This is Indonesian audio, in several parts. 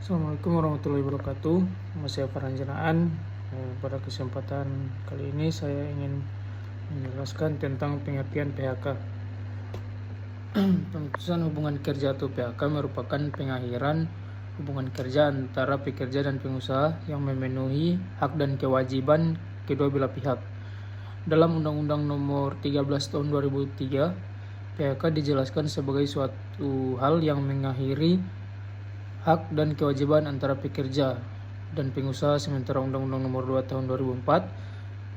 Assalamualaikum warahmatullahi wabarakatuh. Masih perencanaan. Pada kesempatan kali ini saya ingin menjelaskan tentang pengertian PHK. Pemutusan hubungan kerja atau PHK merupakan pengakhiran hubungan kerja antara pekerja dan pengusaha yang memenuhi hak dan kewajiban kedua belah pihak. Dalam Undang-Undang Nomor 13 Tahun 2003, PHK dijelaskan sebagai suatu hal yang mengakhiri hak dan kewajiban antara pekerja dan pengusaha, sementara Undang-Undang Nomor 2 Tahun 2004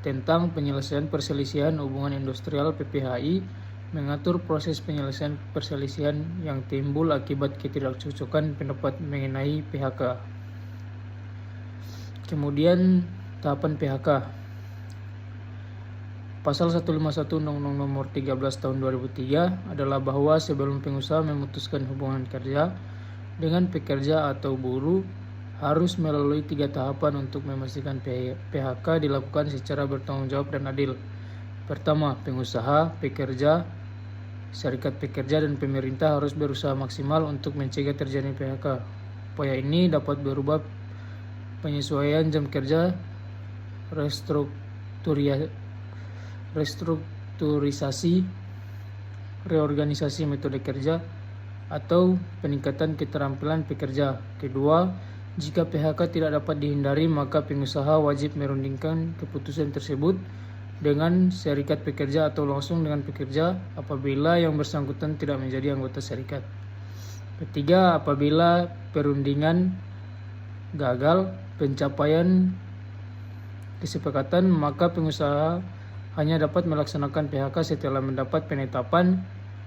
tentang penyelesaian perselisihan hubungan industrial (PPHI) mengatur proses penyelesaian perselisihan yang timbul akibat ketidakcocokan pendapat mengenai PHK. Kemudian tahapan PHK. Pasal 151 Undang-Undang Nomor 13 Tahun 2003 adalah bahwa sebelum pengusaha memutuskan hubungan kerja dengan pekerja atau buruh harus melalui 3 tahapan untuk memastikan PHK dilakukan secara bertanggung jawab dan adil. Pertama, pengusaha, pekerja, serikat pekerja, dan pemerintah harus berusaha maksimal untuk mencegah terjadi PHK. Upaya ini dapat berupa penyesuaian jam kerja, restrukturisasi, reorganisasi metode kerja, atau peningkatan keterampilan pekerja. Kedua, jika PHK tidak dapat dihindari, maka pengusaha wajib merundingkan keputusan tersebut dengan serikat pekerja atau langsung dengan pekerja apabila yang bersangkutan tidak menjadi anggota serikat. Ketiga, apabila perundingan gagal pencapaian kesepakatan, maka pengusaha hanya dapat melaksanakan PHK setelah mendapat penetapan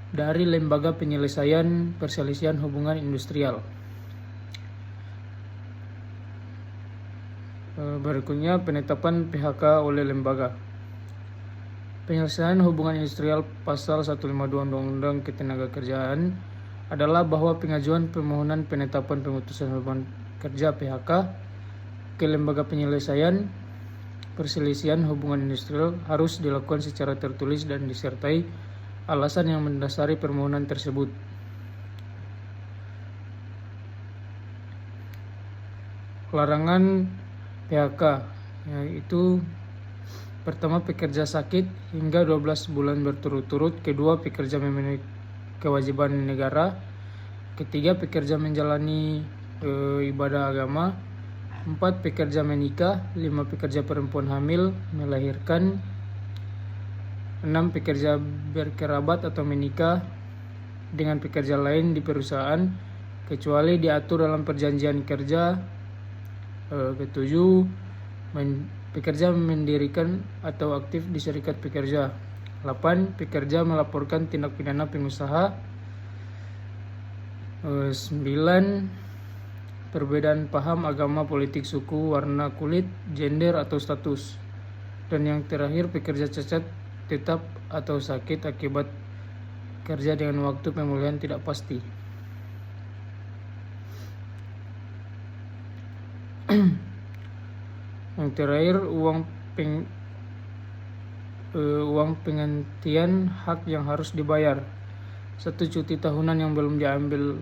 dari Lembaga Penyelesaian Perselisihan Hubungan Industrial. Berikutnya, penetapan PHK oleh lembaga. Penyelesaian hubungan industrial Pasal 152 Undang-Undang Ketenagakerjaan adalah bahwa pengajuan permohonan penetapan pemutusan hubungan kerja PHK ke Lembaga Penyelesaian Perselisihan Hubungan Industrial harus dilakukan secara tertulis dan disertai alasan yang mendasari permohonan tersebut. Larangan PHK yaitu: pertama, pekerja sakit hingga 12 bulan berturut-turut. Kedua, pekerja memenuhi kewajiban negara. Ketiga, pekerja menjalani ibadah agama. 4, pekerja menikah. 5, pekerja perempuan hamil melahirkan. 6, pekerja berkerabat atau menikah dengan pekerja lain di perusahaan kecuali diatur dalam perjanjian kerja. Ketujuh, pekerja mendirikan atau aktif di serikat pekerja. 8, pekerja melaporkan tindak pidana pengusaha. 9, perbedaan paham, agama, politik, suku, warna kulit, gender atau status. Dan yang terakhir, pekerja cacat tetap atau sakit akibat kerja dengan waktu pemulihan tidak pasti. Yang terakhir, uang penggantian hak yang harus dibayar. 1, cuti tahunan yang belum diambil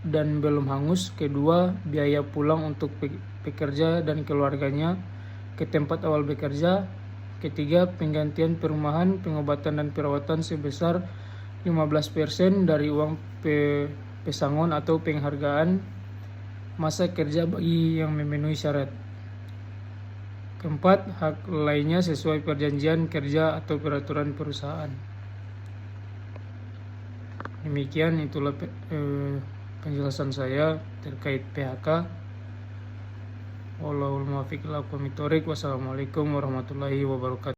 dan belum hangus. Kedua, biaya pulang untuk pekerja dan keluarganya ke tempat awal bekerja. Ketiga, penggantian perumahan, pengobatan dan perawatan sebesar 15% dari uang pesangon atau penghargaan masa kerja bagi yang memenuhi syarat. Keempat, hak lainnya sesuai perjanjian kerja atau peraturan perusahaan. Demikian itulah penjelasan saya terkait PHK. Wallahul muwaffiq ila aqwamit thoriq. Wassalamualaikum warahmatullahi wabarakatuh.